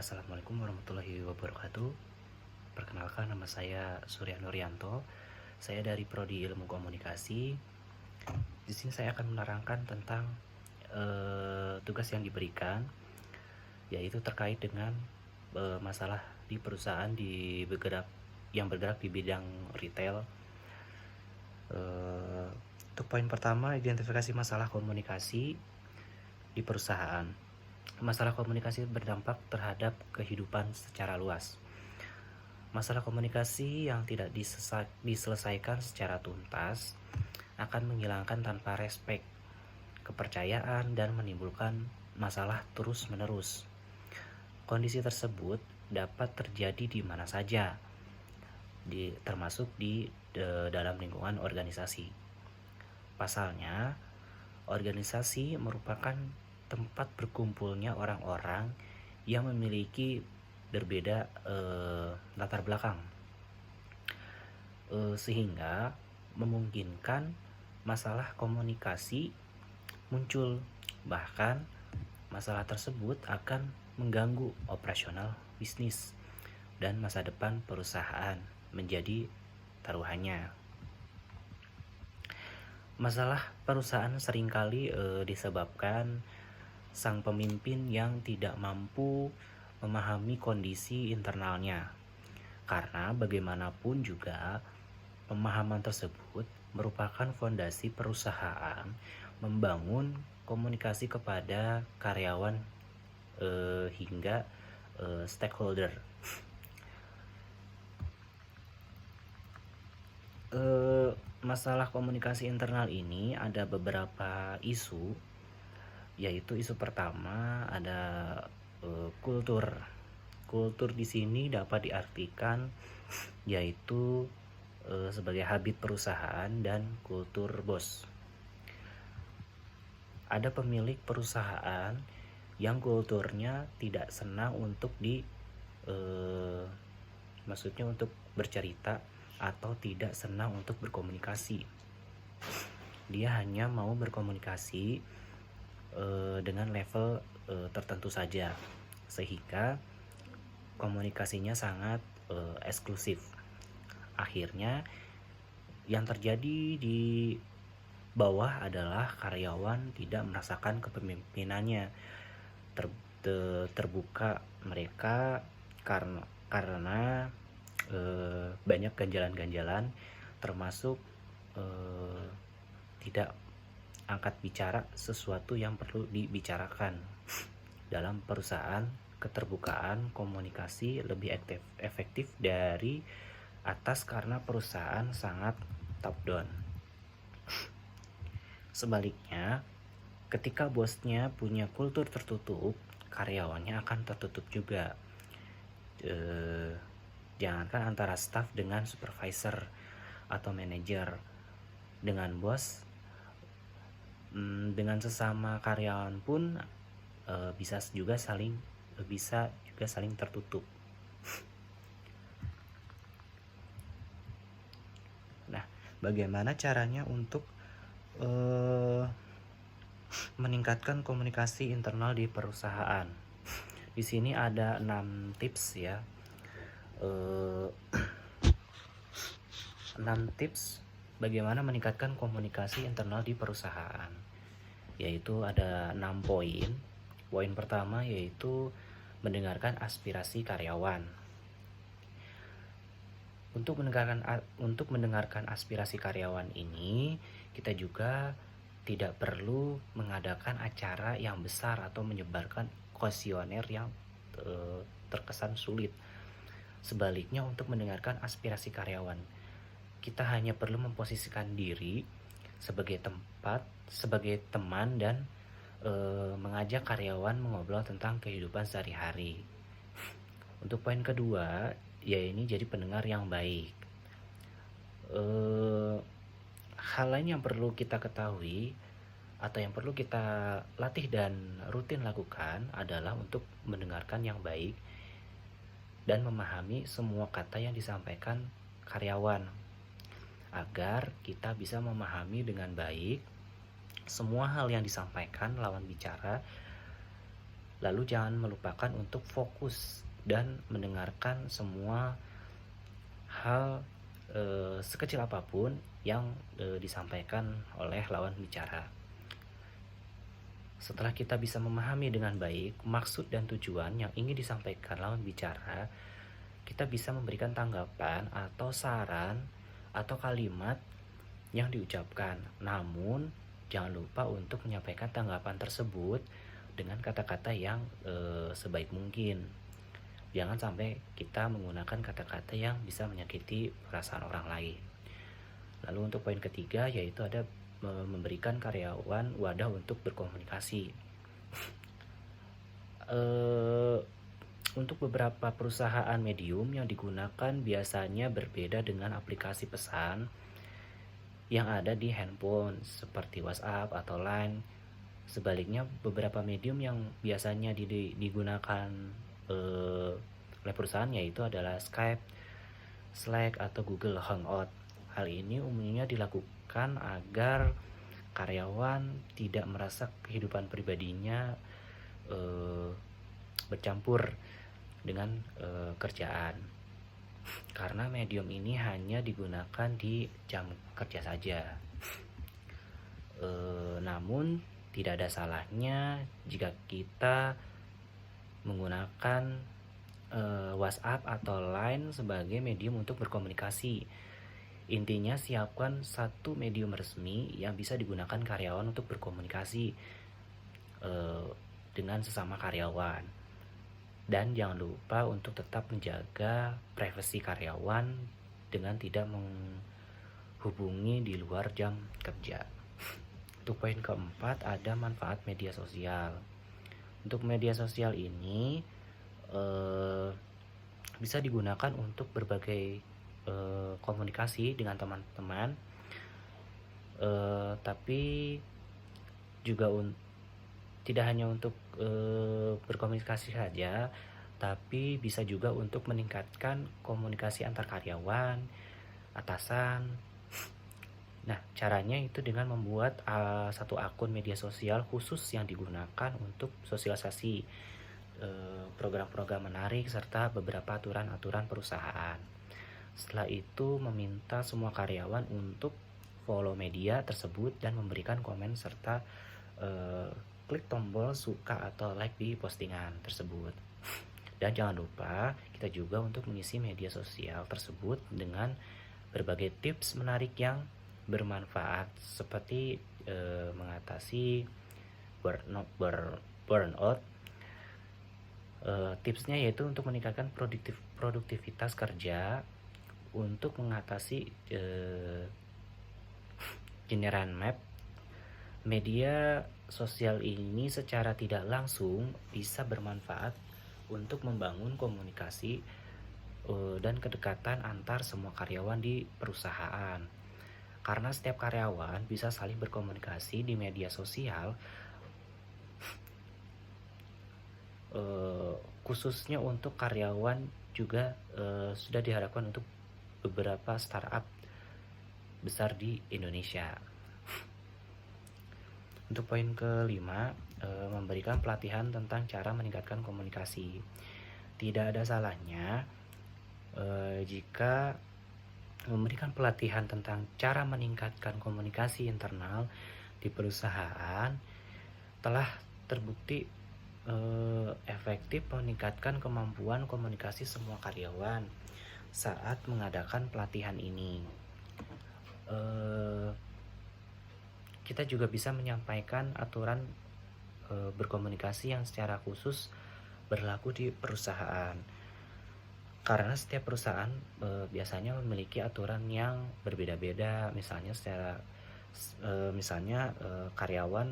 Assalamualaikum warahmatullahi wabarakatuh. Perkenalkan, nama saya Surya Nuryanto. Saya dari Prodi Ilmu Komunikasi. Di sini saya akan menerangkan tentang tugas yang diberikan, yaitu terkait dengan masalah di perusahaan yang bergerak di bidang retail. Untuk poin pertama, identifikasi masalah komunikasi di perusahaan. Masalah komunikasi berdampak terhadap kehidupan secara luas. Masalah komunikasi yang tidak diselesaikan secara tuntas akan menghilangkan tanpa respek kepercayaan dan menimbulkan masalah terus-menerus. Kondisi tersebut dapat terjadi di mana saja, termasuk di dalam lingkungan organisasi. Pasalnya, organisasi merupakan tempat berkumpulnya orang-orang yang memiliki berbeda latar belakang, sehingga memungkinkan masalah komunikasi muncul. Bahkan masalah tersebut akan mengganggu operasional bisnis dan masa depan perusahaan menjadi taruhannya. Masalah perusahaan seringkali disebabkan sang pemimpin yang tidak mampu memahami kondisi internalnya. Karena bagaimanapun juga pemahaman tersebut merupakan fondasi perusahaan membangun komunikasi kepada karyawan hingga stakeholder. Masalah komunikasi internal ini ada beberapa isu, yaitu isu pertama ada kultur. Kultur di sini dapat diartikan yaitu sebagai habit perusahaan dan kultur bos. Ada pemilik perusahaan yang kulturnya tidak senang untuk maksudnya untuk bercerita atau tidak senang untuk berkomunikasi. Dia hanya mau berkomunikasi dengan level tertentu saja, sehingga komunikasinya sangat eksklusif. Akhirnya yang terjadi di bawah adalah karyawan tidak merasakan kepemimpinannya terbuka mereka karena banyak ganjalan-ganjalan, termasuk tidak angkat bicara sesuatu yang perlu dibicarakan dalam perusahaan. Keterbukaan komunikasi lebih efektif dari atas karena perusahaan sangat top down. Sebaliknya, ketika bosnya punya kultur tertutup, karyawannya akan tertutup juga. Jangankan antara staff dengan supervisor atau manajer, dengan bos, dengan sesama karyawan pun bisa juga saling tertutup. Nah, bagaimana caranya untuk meningkatkan komunikasi internal di perusahaan? Di sini ada 6 tips ya. 6 tips bagaimana meningkatkan komunikasi internal di perusahaan, yaitu ada 6 poin. Poin pertama yaitu mendengarkan aspirasi karyawan. Untuk mendengarkan aspirasi karyawan ini, kita juga tidak perlu mengadakan acara yang besar atau menyebarkan kuesioner yang terkesan sulit. Sebaliknya, untuk mendengarkan aspirasi karyawan, kita hanya perlu memposisikan diri sebagai teman dan mengajak karyawan mengobrol tentang kehidupan sehari-hari. Untuk poin kedua, yaitu jadi pendengar yang baik. Hal lain yang perlu kita ketahui atau yang perlu kita latih dan rutin lakukan adalah untuk mendengarkan yang baik dan memahami semua kata yang disampaikan karyawan, agar kita bisa memahami dengan baik semua hal yang disampaikan lawan bicara Lalu jangan melupakan untuk fokus dan mendengarkan semua hal sekecil apapun yang disampaikan oleh lawan bicara. Setelah kita bisa memahami dengan baik maksud dan tujuan yang ingin disampaikan lawan bicara, kita bisa memberikan tanggapan atau saran atau kalimat yang diucapkan. Namun, jangan lupa untuk menyampaikan tanggapan tersebut dengan kata-kata yang sebaik mungkin. Jangan sampai kita menggunakan kata-kata yang bisa menyakiti perasaan orang lain. Lalu untuk poin ketiga yaitu ada memberikan karyawan wadah untuk berkomunikasi. Untuk beberapa perusahaan medium yang digunakan biasanya berbeda dengan aplikasi pesan yang ada di handphone seperti WhatsApp atau Line. Sebaliknya, beberapa medium yang biasanya digunakan oleh perusahaan yaitu adalah Skype, Slack, atau Google Hangout. Hal ini umumnya dilakukan agar karyawan tidak merasa kehidupan pribadinya bercampur dengan kerjaan, karena medium ini hanya digunakan di jam kerja saja. Namun tidak ada salahnya jika kita menggunakan WhatsApp atau Line sebagai medium untuk berkomunikasi. Intinya siapkan satu medium resmi yang bisa digunakan karyawan untuk berkomunikasi dengan sesama karyawan. Dan jangan lupa untuk tetap menjaga privasi karyawan dengan tidak menghubungi di luar jam kerja. Untuk poin keempat ada manfaat media sosial. Untuk media sosial ini bisa digunakan untuk berbagai komunikasi dengan teman-teman, tapi juga tidak hanya untuk berkomunikasi saja, tapi bisa juga untuk meningkatkan komunikasi antar karyawan, atasan. Nah, caranya itu dengan membuat satu akun media sosial khusus yang digunakan untuk sosialisasi program-program menarik serta beberapa aturan-aturan perusahaan. Setelah itu meminta semua karyawan untuk follow media tersebut dan memberikan komen serta klik tombol suka atau like di postingan tersebut. Dan jangan lupa kita juga untuk mengisi media sosial tersebut dengan berbagai tips menarik yang bermanfaat seperti mengatasi burnout. Tipsnya yaitu untuk meningkatkan produktivitas kerja, untuk mengatasi generation map. Media sosial ini secara tidak langsung bisa bermanfaat untuk membangun komunikasi dan kedekatan antar semua karyawan di perusahaan. Karena setiap karyawan bisa saling berkomunikasi di media sosial, khususnya untuk karyawan juga sudah diharapkan untuk beberapa startup besar di Indonesia. Untuk poin kelima, memberikan pelatihan tentang cara meningkatkan komunikasi. Tidak ada salahnya jika memberikan pelatihan tentang cara meningkatkan komunikasi internal di perusahaan telah terbukti efektif meningkatkan kemampuan komunikasi semua karyawan saat mengadakan pelatihan ini. Kita juga bisa menyampaikan aturan berkomunikasi yang secara khusus berlaku di perusahaan, karena setiap perusahaan biasanya memiliki aturan yang berbeda-beda. Misalnya karyawan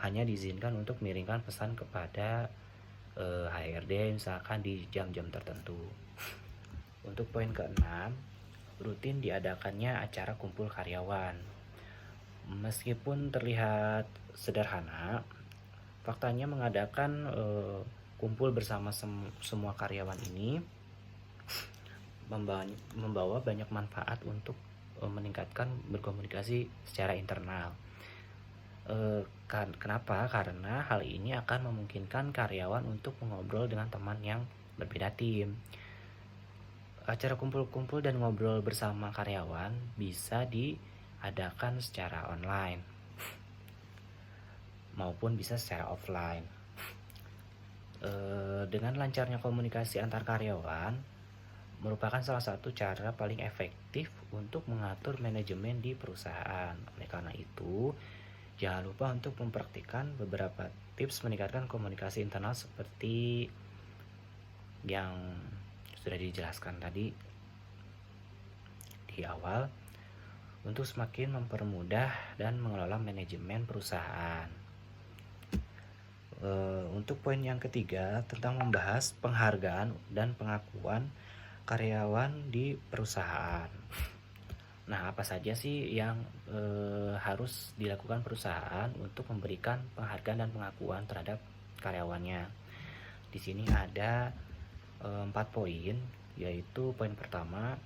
hanya diizinkan untuk mengirimkan pesan kepada HRD misalkan di jam-jam tertentu. Untuk poin keenam, rutin diadakannya acara kumpul karyawan. Meskipun terlihat sederhana, faktanya mengadakan kumpul bersama semua karyawan ini membawa banyak manfaat untuk meningkatkan berkomunikasi secara internal. Kenapa? Karena hal ini akan memungkinkan karyawan untuk mengobrol dengan teman yang berbeda tim. Acara kumpul-kumpul dan ngobrol bersama karyawan bisa diadakan secara online maupun bisa secara offline. Dengan lancarnya komunikasi antar karyawan merupakan salah satu cara paling efektif untuk mengatur manajemen di perusahaan. Oleh karena itu, jangan lupa untuk mempraktikkan beberapa tips meningkatkan komunikasi internal seperti yang sudah dijelaskan tadi di awal untuk semakin mempermudah dan mengelola manajemen perusahaan. Untuk poin yang ketiga tentang membahas penghargaan dan pengakuan karyawan di perusahaan. Nah, apa saja sih yang harus dilakukan perusahaan untuk memberikan penghargaan dan pengakuan terhadap karyawannya? Di sini ada 4 poin, yaitu poin pertama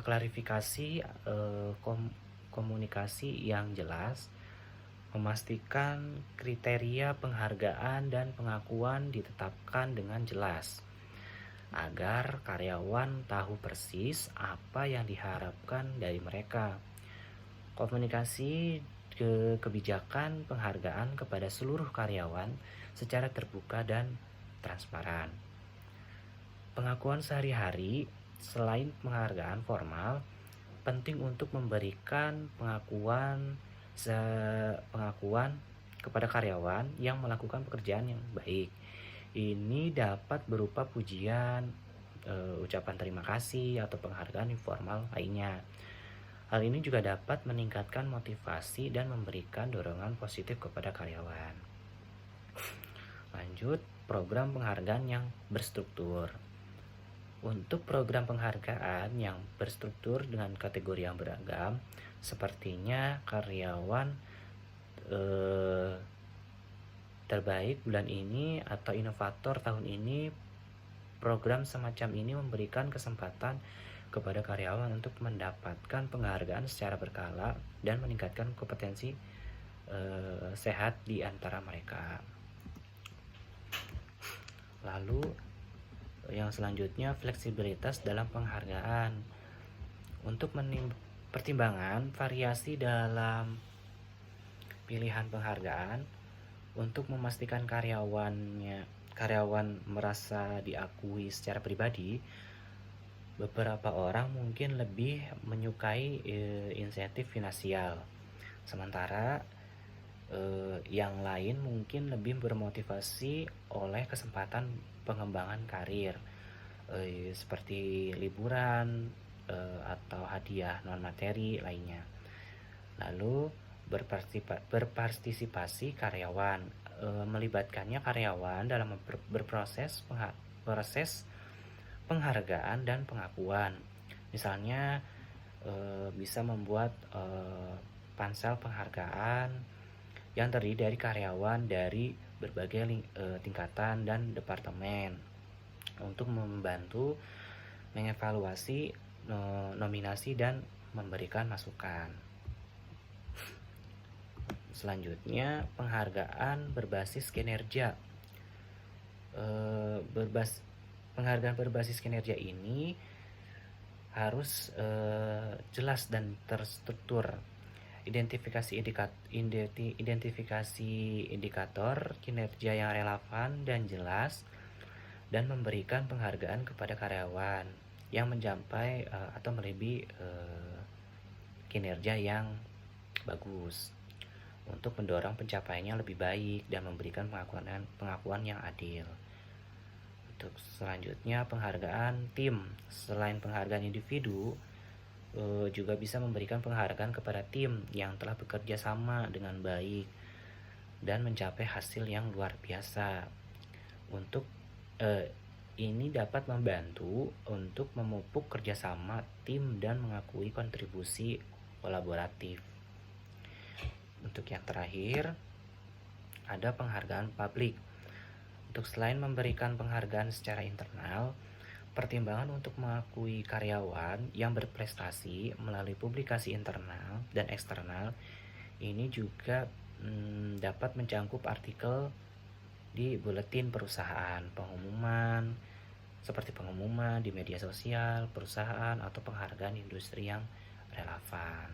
klarifikasi komunikasi yang jelas, memastikan kriteria penghargaan dan pengakuan ditetapkan dengan jelas agar karyawan tahu persis apa yang diharapkan dari mereka. Komunikasi kebijakan penghargaan kepada seluruh karyawan secara terbuka dan transparan. Pengakuan sehari-hari selain penghargaan formal, penting untuk memberikan pengakuan kepada karyawan yang melakukan pekerjaan yang baik. Ini dapat berupa pujian, ucapan terima kasih, atau penghargaan informal lainnya. Hal ini juga dapat meningkatkan motivasi dan memberikan dorongan positif kepada karyawan. Lanjut, program penghargaan yang berstruktur. Untuk program penghargaan yang berstruktur dengan kategori yang beragam, sepertinya karyawan terbaik bulan ini atau inovator tahun ini, program semacam ini memberikan kesempatan kepada karyawan untuk mendapatkan penghargaan secara berkala dan meningkatkan kompetensi sehat di antara mereka. Lalu yang selanjutnya, fleksibilitas dalam penghargaan. Untuk pertimbangan variasi dalam pilihan penghargaan untuk memastikan karyawan merasa diakui secara pribadi, beberapa orang mungkin lebih menyukai insentif finansial, sementara yang lain mungkin lebih bermotivasi oleh kesempatan pengembangan karir, seperti liburan atau hadiah non materi lainnya. Lalu berpartisipasi karyawan, melibatkannya karyawan dalam berproses proses penghargaan dan pengakuan. Misalnya bisa membuat pansel penghargaan yang terdiri dari karyawan dari berbagai tingkatan dan departemen untuk membantu mengevaluasi nominasi dan memberikan masukan. Selanjutnya, penghargaan berbasis kinerja. Penghargaan berbasis kinerja ini harus jelas dan terstruktur. Identifikasi indikator kinerja yang relevan dan jelas, dan memberikan penghargaan kepada karyawan yang mencapai atau melebihi kinerja yang bagus untuk mendorong pencapaiannya lebih baik dan memberikan pengakuan yang adil. Untuk selanjutnya, penghargaan tim. Selain penghargaan individu, juga bisa memberikan penghargaan kepada tim yang telah bekerja sama dengan baik dan mencapai hasil yang luar biasa. Untuk ini dapat membantu untuk memupuk kerjasama tim dan mengakui kontribusi kolaboratif. Untuk yang terakhir, ada penghargaan publik. Untuk selain memberikan penghargaan secara internal, pertimbangan untuk mengakui karyawan yang berprestasi melalui publikasi internal dan eksternal ini juga dapat mencangkup artikel di buletin perusahaan, pengumuman seperti pengumuman di media sosial perusahaan atau penghargaan industri yang relevan.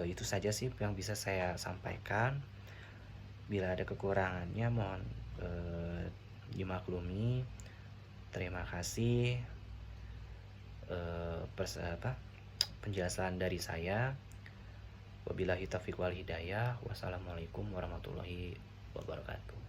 Itu saja sih yang bisa saya sampaikan. Bila ada kekurangannya mohon dimaklumi. Terima kasih penjelasan dari saya. Wabillahi taufiq wal hidayah. Wassalamualaikum warahmatullahi wabarakatuh.